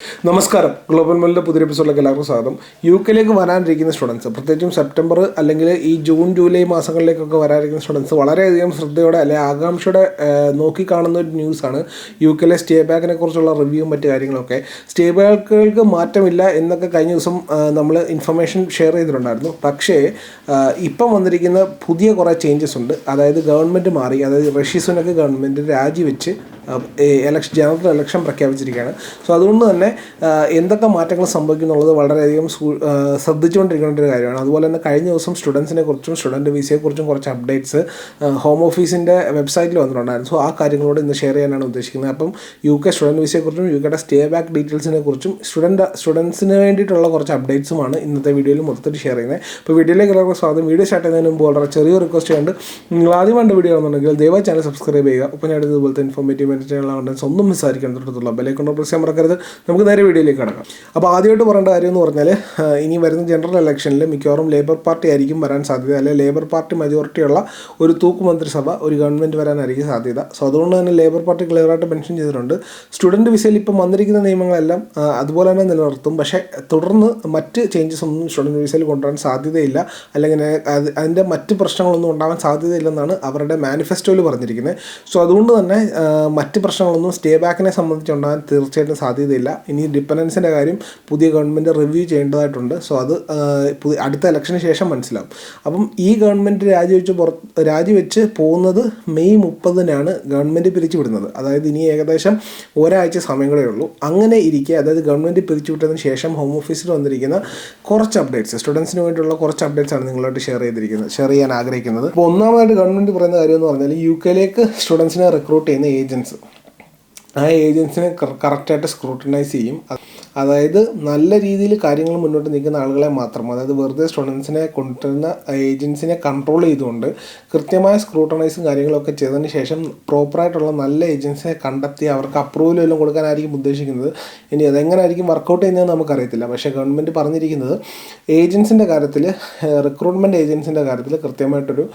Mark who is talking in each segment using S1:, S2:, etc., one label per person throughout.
S1: നമസ്കാരം. ഗ്ലോബൽ മെല്ലിൻ്റെ പുതിയ എപ്പിസോഡിലേക്ക് എല്ലാവർക്കും സ്വാഗതം. യുകെയിലേക്ക് വരാനിരിക്കുന്ന സ്റ്റുഡൻസ്, പ്രത്യേകിച്ചും സെപ്റ്റംബർ അല്ലെങ്കിൽ ഈ ജൂൺ ജൂലൈ മാസങ്ങളിലേക്കൊക്കെ വരാനിരിക്കുന്ന സ്റ്റുഡൻസ് വളരെയധികം ശ്രദ്ധയോടെ അല്ലെങ്കിൽ ആകാംക്ഷയോടെ നോക്കിക്കാണുന്ന ഒരു ന്യൂസാണ് യുകെയിലെ സ്റ്റേ ബാക്കിനെ കുറിച്ചുള്ള റിവ്യൂവും മറ്റു കാര്യങ്ങളൊക്കെ. സ്റ്റേ ബാക്കുകൾക്ക് മാറ്റമില്ല എന്നൊക്കെ കഴിഞ്ഞ ദിവസം നമ്മൾ ഇൻഫർമേഷൻ ഷെയർ ചെയ്തിട്ടുണ്ടായിരുന്നു. പക്ഷേ ഇപ്പം വന്നിരിക്കുന്ന പുതിയ കുറേ ചേഞ്ചസ് ഉണ്ട്. അതായത് ഗവൺമെൻറ് മാറി, അതായത് ഋഷി സുനക് ഗവൺമെൻറ് രാജിവെച്ച് ജനറൽ ഇലക്ഷൻ പ്രഖ്യാപിച്ചിരിക്കുകയാണ്. സോ അതുകൊണ്ട് തന്നെ എന്തൊക്കെ മാറ്റങ്ങൾ സംഭവിക്കും എന്നുള്ളത് വളരെയധികം ശ്രദ്ധിച്ചുകൊണ്ടിരിക്കേണ്ട ഒരു കാര്യമാണ്. അതുപോലെ തന്നെ കഴിഞ്ഞ ദിവസം സ്റ്റുഡൻസിനെ കുറിച്ചും സ്റ്റുഡൻറ്റ് വിസയെക്കുറിച്ചും കുറച്ച് അപ്ഡേറ്റ്സ് ഹോം ഓഫീസിൻ്റെ വെബ്സൈറ്റിൽ വന്നിട്ടുണ്ടായിരുന്നു. സോ ആ കാര്യങ്ങളോട് ഇന്ന് ഷെയർ ചെയ്യാനാണ് ഉദ്ദേശിക്കുന്നത്. അപ്പം UK സ്റ്റുഡൻറ്റ് വിസയെക്കുറിച്ചും UKയുടെ സ്റ്റേ ബാക്ക് ഡീറ്റെയിൽസിനെ കുറിച്ചും സ്റ്റുഡൻസിന് വേണ്ടിയിട്ടുള്ള കുറച്ച് അപ്ഡേറ്റ്സുമാണ് ഇന്നത്തെ വീഡിയോയിൽ മൊത്തത്തിൽ ഷെയർ ചെയ്യുന്നത്. അപ്പോൾ വീഡിയോയിലേക്ക് എല്ലാവർക്കും സ്വാഗതം. വീഡിയോ സ്റ്റാർട്ട് ചെയ്യുന്നതിന് മുമ്പ് വളരെ ചെറിയ റിക്വസ്റ്റ് ഉണ്ട്. നിങ്ങൾ ആദ്യമായിട്ട് വീഡിയോ ആണെന്നുണ്ടെങ്കിൽ ദയവായി ചാനൽ സബ്സ്ക്രൈബ് ചെയ്യുക. ഒപ്പം ഞാൻ ഇതുപോലത്തെ ഇൻഫോർമേറ്റീവ് ചാനലുകളുണ്ടെങ്കിൽ ഒന്നും മിസ്സായിരിക്കാൻ തൊട്ടുള്ള ബെല്ലൈക്കൺ പ്രസ് ചെയ്യാൻ മറക്കരുത്. നമുക്ക് നേരെ വീഡിയോയിലേക്ക് കിടക്കാം. അപ്പോൾ ആദ്യമായിട്ട് പറയേണ്ട കാര്യം എന്ന് പറഞ്ഞാൽ, ഇനി വരുന്ന ജനറൽ ഇലക്ഷനിൽ മിക്കവാറും ലേബർ പാർട്ടി ആയിരിക്കും വരാൻ സാധ്യത. അല്ലെങ്കിൽ ലേബർ പാർട്ടി മജോറിറ്റിയുള്ള ഒരു തൂക്ക് മന്ത്രിസഭ, ഒരു ഗവൺമെൻറ് വരാനായിരിക്കും സാധ്യത. സോ അതുകൊണ്ട് തന്നെ ലേബർ പാർട്ടി ക്ലിയറായിട്ട് മെൻഷൻ ചെയ്തിട്ടുണ്ട്. സ്റ്റുഡൻറ്റ് വിസയിൽ ഇപ്പം വന്നിരിക്കുന്ന നിയമങ്ങളെല്ലാം അതുപോലെ തന്നെ നിലനിർത്തും. പക്ഷേ തുടർന്ന് മറ്റ് ചേഞ്ചസ് ഒന്നും സ്റ്റുഡൻറ്റ് വിസയിൽ കൊണ്ടുവരാൻ സാധ്യതയില്ല, അല്ലെങ്കിൽ അതിൻ്റെ മറ്റ് പ്രശ്നങ്ങളൊന്നും ഉണ്ടാകാൻ സാധ്യതയില്ലെന്നാണ് അവരുടെ മാനിഫെസ്റ്റോയിൽ പറഞ്ഞിരിക്കുന്നത്. സോ അതുകൊണ്ട് തന്നെ മറ്റ് പ്രശ്നങ്ങളൊന്നും സ്റ്റേ ബാക്കിനെ സംബന്ധിച്ചുണ്ടാകാൻ തീർച്ചയായിട്ടും സാധ്യതയില്ല. ഇനി ഡിപ്പെൻഡൻസിൻ്റെ കാര്യം പുതിയ ഗവൺമെൻറ് റിവ്യൂ ചെയ്യേണ്ടതായിട്ടുണ്ട്. സോ അത് അടുത്ത ഇലക്ഷന് ശേഷം മനസ്സിലാവും. അപ്പം ഈ ഗവൺമെൻറ് രാജിവെച്ച് പോകുന്നത് മെയ് 30-നാണ് ഗവൺമെൻറ് പിരിച്ചുവിടുന്നത്. അതായത് ഇനി ഏകദേശം ഒരാഴ്ച സമയം കൂടെ ഉള്ളൂ. അങ്ങനെ ഇരിക്കെ, അതായത് ഗവൺമെൻറ് പിരിച്ചുവിട്ടതിന് ശേഷം ഹോം ഓഫീസിൽ വന്നിരിക്കുന്ന കുറച്ച് അപ്ഡേറ്റ്സ്, സ്റ്റുഡൻസിന് വേണ്ടിയുള്ള കുറച്ച് അപ്ഡേറ്റ്സ് ആണ് നിങ്ങളായിട്ട് ഷെയർ ചെയ്യാൻ ആഗ്രഹിക്കുന്നത്. അപ്പോൾ ഒന്നാമതായിട്ട് ഗവൺമെൻറ് പറയുന്ന കാര്യം എന്ന് പറഞ്ഞാൽ, UKയിലേക്ക് സ്റ്റുഡൻസിനെ റിക്രൂട്ട് ചെയ്യുന്ന ആ ഏജൻസിനെ കറക്റ്റായിട്ട് സ്ക്രൂട്ടനൈസ് ചെയ്യും. അതായത് നല്ല രീതിയിൽ കാര്യങ്ങൾ മുന്നോട്ട് നീക്കുന്ന ആളുകളെ മാത്രം, അതായത് വെറുതെ സ്റ്റുഡൻസിനെ കൊണ്ടുവരുന്ന ഏജൻസിനെ കൺട്രോൾ ചെയ്തുകൊണ്ട് കൃത്യമായ സ്ക്രൂട്ടനൈസും കാര്യങ്ങളൊക്കെ ചെയ്തതിന് ശേഷം പ്രോപ്പറായിട്ടുള്ള നല്ല ഏജൻസിനെ കണ്ടെത്തി അവർക്ക് അപ്രൂവൽ എല്ലാം കൊടുക്കാനായിരിക്കും ഉദ്ദേശിക്കുന്നത്. ഇനി അതെങ്ങനെയായിരിക്കും വർക്കൗട്ട് ചെയ്യുന്നതെന്ന് നമുക്കറിയത്തില്ല. പക്ഷേ ഗവൺമെൻറ് പറഞ്ഞിരിക്കുന്നത് ഏജൻസിൻ്റെ കാര്യത്തിൽ, റിക്രൂട്ട്മെൻറ്റ് ഏജൻസിൻ്റെ കാര്യത്തിൽ കൃത്യമായിട്ടൊരു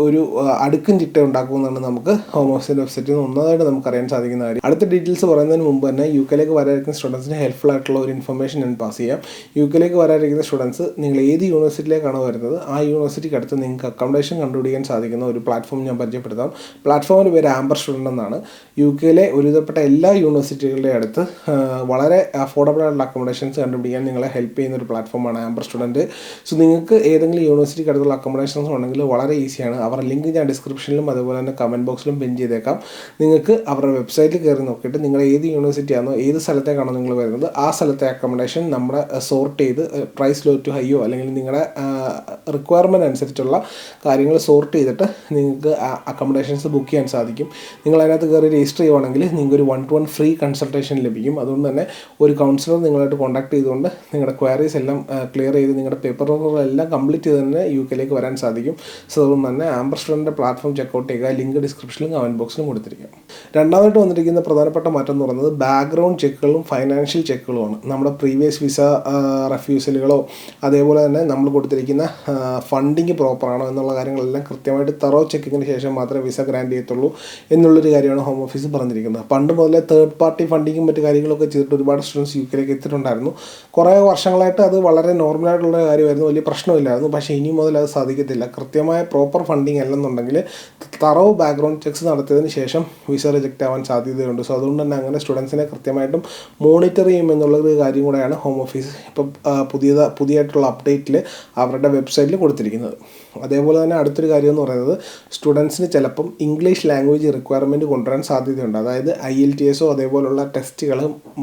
S1: ഒരു അടുക്കും ചിട്ട ഉണ്ടാക്കുമെന്നാണ് നമുക്ക് ഹോം ഓഫീസിൻ്റെ വെബ്സൈറ്റിൽ നിന്ന് ഒന്നതായിട്ട് നമുക്കറിയാൻ സാധിക്കുന്ന കാര്യം. അടുത്ത ഡീറ്റെയിൽസ് പറയുന്നതിന് മുമ്പ് തന്നെ യുകെയിലേക്ക് വരാനിരിക്കുന്ന സ്റ്റുഡൻസിന് ഹെൽപ്ഫുൾ ആയിട്ടുള്ള ഒരു ഇൻഫർമേഷൻ ഞാൻ പാസ് ചെയ്യാം. യുകെയിലേക്ക് വരാനിരിക്കുന്ന സ്റ്റുഡൻസ്, നിങ്ങൾ ഏത് യൂണിവേഴ്സിറ്റിയിലേക്കാണ് വരുന്നത്, ആ യൂണിവേഴ്സിറ്റിക്ക് അടുത്ത് നിങ്ങൾക്ക് അക്കോമഡേഷൻ കണ്ടുപിടിക്കാൻ സാധിക്കുന്ന ഒരു പ്ലാറ്റ്ഫോം ഞാൻ പരിചയപ്പെടുത്താം. പ്ലാറ്റ്ഫോമിൻ്റെ പേര് ആംബർ സ്റ്റുഡൻറ്റ് എന്നാണ്. UKയിലെ ഒരുവിധപ്പെട്ട എല്ലാ യൂണിവേഴ്സിറ്റികളുടെ അടുത്ത് വളരെ അഫോർഡബിൾ ആയിട്ടുള്ള അക്കോമഡേഷൻസ് കണ്ടുപിടിക്കാൻ നിങ്ങളെ ഹെൽപ്പ് ചെയ്യുന്ന ഒരു പ്ലാറ്റ്ഫോമാണ് ആംബർ സ്റ്റുഡൻറ്റ്. സോ നിങ്ങൾക്ക് ഏതെങ്കിലും യൂണിവേഴ്സിറ്റിക്ക് അടുത്തുള്ള അക്കോമഡേഷൻസ് ഉണ്ടെങ്കിൽ വളരെ ഈസിയാണ്. അവരുടെ ലിങ്ക് ഞാൻ ഡിസ്ക്രിപ്ഷനിലും അതുപോലെ തന്നെ കമൻറ്റ് ബോക്സിലും പിൻ ചെയ്തേക്കാം. നിങ്ങൾക്ക് അവരുടെ വെബ്സൈറ്റിൽ കയറി നോക്കിയിട്ട് നിങ്ങൾ ഏത് യൂണിവേഴ്സിറ്റി ആണോ, ഏത് സ്ഥലത്തേക്കാണോ നിങ്ങൾ വരുന്നത്, ആ സ്ഥലത്തെ അക്കോമഡേഷൻ നമ്മുടെ സോർട്ട് ചെയ്ത് പ്രൈസ് ലോ ടു ഹൈയോ അല്ലെങ്കിൽ നിങ്ങളുടെ റിക്വയർമെൻറ്റ് അനുസരിച്ചുള്ള കാര്യങ്ങൾ സോർട്ട് ചെയ്തിട്ട് നിങ്ങൾക്ക് അക്കോമഡേഷൻസ് ബുക്ക് ചെയ്യാൻ സാധിക്കും. നിങ്ങൾ അതിനകത്ത് കയറി രജിസ്റ്റർ ചെയ്യുവാണെങ്കിൽ നിങ്ങൾക്ക് ഒരു 1-to-1 ഫ്രീ കൺസൾട്ടേഷൻ ലഭിക്കും. അതുകൊണ്ട് തന്നെ ഒരു കൗൺസിലർ നിങ്ങളായിട്ട് കോൺടാക്ട് ചെയ്തുകൊണ്ട് നിങ്ങളുടെ ക്വയറീസ് എല്ലാം ക്ലിയർ ചെയ്ത് നിങ്ങളുടെ പേപ്പർ വർക്കുകളെല്ലാം കംപ്ലീറ്റ് ചെയ്ത് തന്നെ UKയിലേക്ക് വരാൻ സാധിക്കും. സോ അതുകൊണ്ട് തന്നെ ആംബർ സ്റ്റുഡൻറ്റിൻ്റെ പ്ലാറ്റ്ഫോം ചെക്കൗട്ട് ചെയ്യുക. ലിങ്ക് ഡിസ്ക്രിപ്ഷനിലും കമൻറ്റ് ബോക്സിലും കൊടുത്തിരിക്കാം. രണ്ടാമതായിട്ട് വന്നിരിക്കുന്ന പ്രധാനപ്പെട്ട മാറ്റം എന്ന് പറയുന്നത് ബാക്ക്ഗ്രൗണ്ട് ചെക്കുകളും ഫൈനാൻഷ്യൽ ചെക്കുകളുമാണ്. നമ്മുടെ പ്രീവിയസ് വിസ റെഫ്യൂസലുകളോ അതേപോലെ തന്നെ നമ്മൾ കൊടുത്തിരിക്കുന്ന ഫണ്ടിങ് പ്രോപ്പറാണോ എന്നുള്ള കാര്യങ്ങളെല്ലാം കൃത്യമായിട്ട് തറോ ചെക്കിങ്ങിന് ശേഷം മാത്രമേ വിസ ഗ്രാൻഡ് ചെയ്യത്തുള്ളൂ എന്നുള്ളൊരു കാര്യമാണ് ഹോം ഓഫീസ് പറഞ്ഞിരിക്കുന്നത്. പണ്ട് മുതലേ തേർഡ് പാർട്ടി ഫണ്ടിങ്ങും മറ്റു കാര്യങ്ങളൊക്കെ ചെയ്തിട്ട് ഒരുപാട് സ്റ്റുഡൻസ് UKയിലേക്ക് എത്തിയിട്ടുണ്ടായിരുന്നു. കുറേ വർഷങ്ങളായിട്ട് അത് വളരെ നോർമലായിട്ടുള്ള കാര്യമായിരുന്നു, വലിയ പ്രശ്നമില്ലായിരുന്നു. പക്ഷേ ഇനി മുതൽ അത് സാധിക്കത്തില്ല. കൃത്യമായ പ്രോപ്പർ ഫണ്ടിങ് അല്ലെന്നുണ്ടെങ്കിൽ തറോ ബാക്ക്ഗ്രൗണ്ട് ചെക്സ് നടത്തിയതിന് ശേഷം വിസ റിജക്റ്റ് ആവാൻ സാധ്യതയുണ്ട്. സോ അതുകൊണ്ട് തന്നെ അങ്ങനെ സ്റ്റുഡൻസിനെ കൃത്യമായിട്ടും മോണിറ്റർ ചെയ്യുമെന്നുള്ളൊരു കാര്യം കൂടെയാണ് ഹോം ഓഫീസ് ഇപ്പം പുതിയതായിട്ടുള്ള അപ്ഡേറ്റിൽ അവരുടെ വെബ്സൈറ്റിൽ കൊടുത്തിരിക്കുന്നത്. അതേപോലെ തന്നെ അടുത്തൊരു കാര്യം എന്ന് പറയുന്നത്, സ്റ്റുഡൻസിന് ചിലപ്പം ഇംഗ്ലീഷ് ലാംഗ്വേജ് റിക്വയർമെൻറ്റ് കൊണ്ടുവരാൻ സാധ്യതയുണ്ട്. അതായത് IELTS അതേപോലുള്ള ടെസ്റ്റുകൾ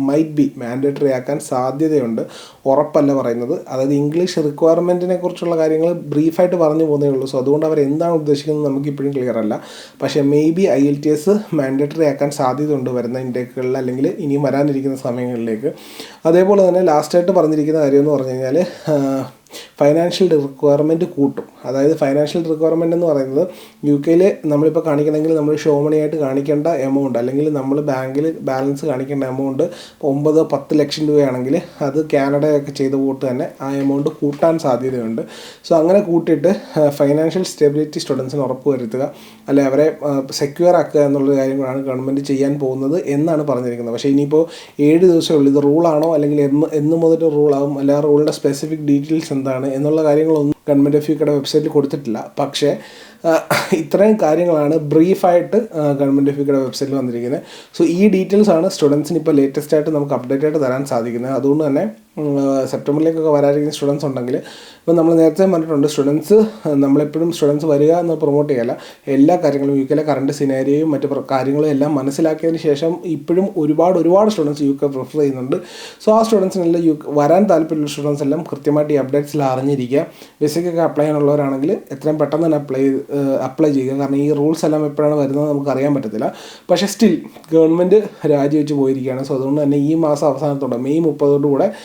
S1: മൈറ്റ് ബി മാൻഡേറ്ററി ആക്കാൻ സാധ്യതയുണ്ട്. ഉറപ്പല്ല പറയുന്നത്. അതായത് ഇംഗ്ലീഷ് റിക്വയർമെൻറ്റിനെ കുറിച്ചുള്ള കാര്യങ്ങൾ ബ്രീഫായിട്ട് പറഞ്ഞു പോകുന്നേ ഉള്ളൂ. സോ അതുകൊണ്ട് അവർ എന്താണ് ഉദ്ദേശിക്കുന്നത് നമുക്കിപ്പോഴും ക്ലിയർ അല്ല. പക്ഷേ BB IELTS മാൻഡേറ്ററി ആക്കാൻ സാധ്യതയുണ്ട് വരുന്ന ഇൻടേക്കുകളിൽ അല്ലെങ്കിൽ ഇനിയും വരാനിരിക്കുന്ന സമയങ്ങളിലേക്ക്. അതേപോലെ തന്നെ ലാസ്റ്റായിട്ട് പറഞ്ഞിരിക്കുന്ന കാര്യം എന്ന് പറഞ്ഞു കഴിഞ്ഞാൽ, ഫൈനാൻഷ്യൽ റിക്വയർമെൻറ്റ് കൂട്ടും. അതായത് ഫൈനാൻഷ്യൽ റിക്വയർമെൻറ്റ് എന്ന് പറയുന്നത് UK നമ്മളിപ്പോൾ കാണിക്കണമെങ്കിൽ നമ്മൾ ഷോ മണിയായിട്ട് കാണിക്കേണ്ട എമൗണ്ട്, അല്ലെങ്കിൽ നമ്മൾ ബാങ്കിൽ ബാലൻസ് കാണിക്കേണ്ട എമൗണ്ട് 9-10 ലക്ഷം രൂപയാണെങ്കിൽ അത് കാനഡയൊക്കെ ചെയ്ത കൂട്ട് തന്നെ ആ എമൗണ്ട് കൂട്ടാൻ സാധ്യതയുണ്ട്. സോ അങ്ങനെ കൂട്ടിയിട്ട് ഫൈനാൻഷ്യൽ സ്റ്റെബിലിറ്റി സ്റ്റുഡൻസിന് ഉറപ്പ് വരുത്തുക, അല്ലെ അവരെ സെക്യൂർ ആക്കുക എന്നുള്ള കാര്യങ്ങളാണ് ഗവൺമെൻറ് ചെയ്യാൻ പോകുന്നത് എന്നാണ് പറഞ്ഞിരിക്കുന്നത്. പക്ഷേ ഇനിയിപ്പോൾ 7 ദിവസമേ ഉള്ളൂ. ഇത് റൂളാണോ അല്ലെങ്കിൽ എന്ന് മുതൽ റൂളാകും, അല്ല റൂളിൻ്റെ സ്പെസിഫിക് ഡീറ്റെയിൽസ് എന്താണ് എന്നുള്ള കാര്യങ്ങളൊന്നും ഗവൺമെൻറ് ഓഫ് യുകെയുടെ വെബ്സൈറ്റിൽ കൊടുത്തിട്ടില്ല. പക്ഷേ ഇത്രയും കാര്യങ്ങളാണ് ബ്രീഫായിട്ട് ഗവൺമെൻറ് ഓഫ് യുകെയുടെ വെബ്സൈറ്റിൽ വന്നിരിക്കുന്നത്. സോ ഈ ഡീറ്റെയിൽസ് ആണ് സ്റ്റുഡൻസിന് ഇപ്പോൾ ലേറ്റസ്റ്റ് ആയിട്ട് നമുക്ക് അപ്ഡേറ്റ് ആയിട്ട് തരാൻ സാധിക്കുന്നത്. അതുകൊണ്ട് തന്നെ സെപ്റ്റംബറിലേക്കൊക്കെ വരാതിരിക്കുന്ന സ്റ്റുഡൻസ് ഉണ്ടെങ്കിൽ, ഇപ്പം നമ്മൾ നേരത്തെ പറഞ്ഞിട്ടുണ്ട്, നമ്മളെപ്പോഴും സ്റ്റുഡൻസ് വരിക എന്ന് പ്രൊമോട്ട് ചെയ്യല, എല്ലാ കാര്യങ്ങളും UK കറണ്ട് സിനാരിയോയും മറ്റു കാര്യങ്ങളും എല്ലാം മനസ്സിലാക്കിയതിന് ശേഷം ഇപ്പോഴും ഒരുപാട് സ്റ്റുഡൻസ് UK പ്രിഫർ ചെയ്യുന്നുണ്ട്. സോ ആ സ്റ്റുഡൻസിനെല്ലാം വരാൻ താല്പര്യമുള്ള സ്റ്റുഡൻസ് എല്ലാം കൃത്യമായിട്ട് ഈ അപ്ഡേറ്റ്സിൽ അറിഞ്ഞിരിക്കുക. വിസയ്ക്കൊക്കെ അപ്ലൈ ചെയ്യാനുള്ളവരാണെങ്കിൽ എത്രയും പെട്ടെന്ന് തന്നെ അപ്ലൈ ചെയ്യുക. കാരണം ഈ റൂൾസ് എല്ലാം എപ്പോഴാണ് വരുന്നത് നമുക്ക് അറിയാൻ പറ്റത്തില്ല. പക്ഷേ സ്റ്റിൽ ഗവൺമെൻറ് രാജിവെച്ച് പോയിരിക്കുകയാണ്. സോ അതുകൊണ്ട് തന്നെ ഈ മാസം അവസാനത്തോടെ മെയ് 30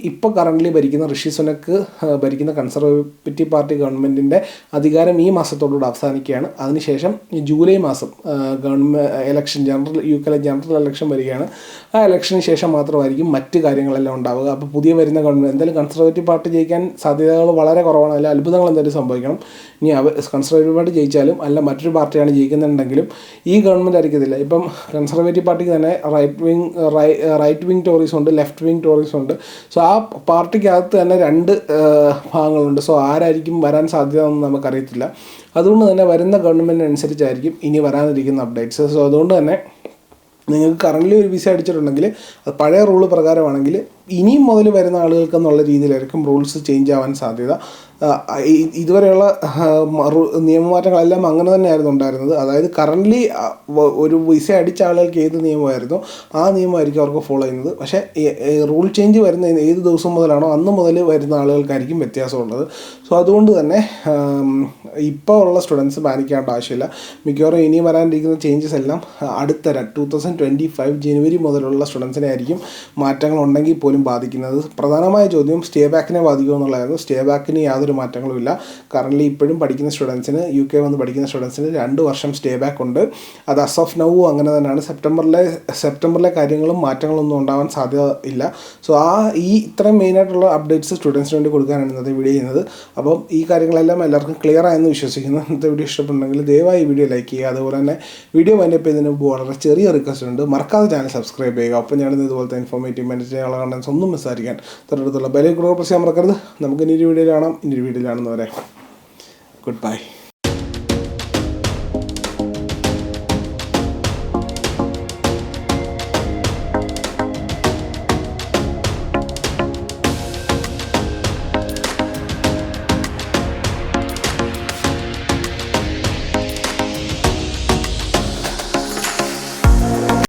S1: ഇപ്പോൾ കറൻ്റ്ലി ഭരിക്കുന്ന ഋഷി സുനക് ഭരിക്കുന്ന കൺസർവേറ്റീവ് പാർട്ടി ഗവൺമെൻറ്റിൻ്റെ അധികാരം ഈ മാസത്തോടുകൂടി അവസാനിക്കുകയാണ്. അതിനുശേഷം ജൂലൈ മാസം UK ജനറൽ ഇലക്ഷൻ വരികയാണ്. ആ ഇലക്ഷന് ശേഷം മാത്രമായിരിക്കും മറ്റ് കാര്യങ്ങളെല്ലാം ഉണ്ടാവുക. അപ്പോൾ പുതിയ വരുന്ന ഗവൺമെൻറ് എന്തായാലും കൺസർവേറ്റീവ് പാർട്ടി ജയിക്കാൻ സാധ്യതകൾ വളരെ കുറവാണ്. അതിൽ അത്ഭുതങ്ങൾ എന്തായാലും സംഭവിക്കണം. ഇനി കൺസർവേറ്റീവ് പാർട്ടി ജയിച്ചാലും അല്ല മറ്റൊരു പാർട്ടിയാണ് ജയിക്കുന്നുണ്ടെങ്കിലും ഈ ഗവൺമെൻറ് ആയിരിക്കത്തില്ല. ഇപ്പം കൺസർവേറ്റീവ് പാർട്ടിക്ക് തന്നെ റൈറ്റ് വിങ് ടോറീസ് ഉണ്ട്, ലെഫ്റ്റ് വിങ് ടോറീസ് ഉണ്ട്. സോ ആ പാർട്ടിക്കകത്ത് തന്നെ 2 ഭാഗങ്ങളുണ്ട്. സോ ആരായിരിക്കും വരാൻ സാധ്യത എന്ന് നമുക്കറിയത്തില്ല. അതുകൊണ്ട് തന്നെ വരുന്ന ഗവൺമെൻറ്റിനനുസരിച്ചായിരിക്കും ഇനി വരാനിരിക്കുന്ന അപ്ഡേറ്റ്സ്. സോ അതുകൊണ്ട് തന്നെ നിങ്ങൾക്ക് കറൻ്റ്ലി ഒരു വിസ അടിച്ചിട്ടുണ്ടെങ്കിൽ അത് പഴയ റൂള് പ്രകാരമാണെങ്കിൽ ഇനിയും മുതൽ വരുന്ന ആളുകൾക്കെന്നുള്ള രീതിയിലായിരിക്കും റൂൾസ് ചേഞ്ച് ആവാൻ സാധ്യത. ഇതുവരെയുള്ള നിയമമാറ്റങ്ങളെല്ലാം അങ്ങനെ തന്നെയായിരുന്നു ഉണ്ടായിരുന്നത്. അതായത് കറൻ്റ്ലി ഒരു വിസ അടിച്ച ആളുകൾക്ക് ഏത് നിയമമായിരുന്നു ആ നിയമമായിരിക്കും അവർക്ക് ഫോളോ ചെയ്യുന്നത്. പക്ഷേ റൂൾ ചേഞ്ച് വരുന്ന ഏത് ദിവസം മുതലാണോ അന്ന് മുതൽ വരുന്ന ആളുകൾക്കായിരിക്കും വ്യത്യാസമുള്ളത്. സോ അതുകൊണ്ട് തന്നെ ഇപ്പോൾ ഉള്ള സ്റ്റുഡൻസ് പാനിക്കേണ്ട ആവശ്യമില്ല. മിക്കവാറും ഇനി വരാനിരിക്കുന്ന ചേഞ്ചസ് എല്ലാം അടുത്ത 2025 ജനുവരി മുതലുള്ള സ്റ്റുഡൻസിനെ ആയിരിക്കും മാറ്റങ്ങളുണ്ടെങ്കിൽ പോലും ബാധിക്കുന്നത്. പ്രധാനമായ ചോദ്യം സ്റ്റേ ബാക്കിനെ ബാധിക്കുമോ എന്നുള്ളതായിരുന്നു. സ്റ്റേ ബാക്കിന് യാതൊരു മാറ്റങ്ങളുമില്ല. കറൻ്റ്ലി ഇപ്പോഴും പഠിക്കുന്ന സ്റ്റുഡൻസിന് UK വന്ന് പഠിക്കുന്ന സ്റ്റുഡൻസിന് 2 വർഷം സ്റ്റേ ബാക്ക് ഉണ്ട്. അത് അസ് ഓഫ് നൗ അങ്ങനെ തന്നെയാണ്. സെപ്റ്റംബറിലെ കാര്യങ്ങളും മാറ്റങ്ങളൊന്നും ഉണ്ടാവാൻ സാധ്യത ഇല്ല. സോ ഇത്രയും മെയിനായിട്ടുള്ള അപ്ഡേറ്റ്സ് സ്റ്റുഡൻസിന് വേണ്ടി കൊടുക്കാനാണ് ഇന്നത്തെ വീഡിയോ ചെയ്യുന്നത്. അപ്പം ഈ കാര്യങ്ങളെല്ലാം എല്ലാവർക്കും ക്ലിയർ ആയെന്ന് വിശ്വസിക്കുന്നു. ഇന്നത്തെ വീഡിയോ ഇഷ്ടപ്പെട്ടുണ്ടെങ്കിൽ ദയവായി ഈ വീഡിയോ ലൈക്ക് ചെയ്യുക. അതുപോലെ തന്നെ വീഡിയോ വൈൻഡപ്പ് ചെയ്യുന്നതിന് മുമ്പ് വളരെ ചെറിയ റിക്വസ്റ്റ് ഉണ്ട്, മറക്കാതെ ചാനൽ സബ്സ്ക്രൈബ് ചെയ്യുക. അപ്പം ഞാനിന്ന് ഇതുപോലത്തെ ഇൻഫോർമേറ്റീവ് മെൻറ്റേജുള്ള കണ്ടൻസ് ഒന്നും മിസ്സായിരിക്കാൻ തൊട്ടടുത്തുള്ള ബെൽ ഐക്കൺ പ്രസ് ചെയ്യാൻ മറക്കരുത്. നമുക്ക് ഇനി ഒരു വീഡിയോയിൽ കാണാം. ഇനി ഒരു വീഡിയോയിൽ കാണുന്നവരെ ഗുഡ് ബൈ.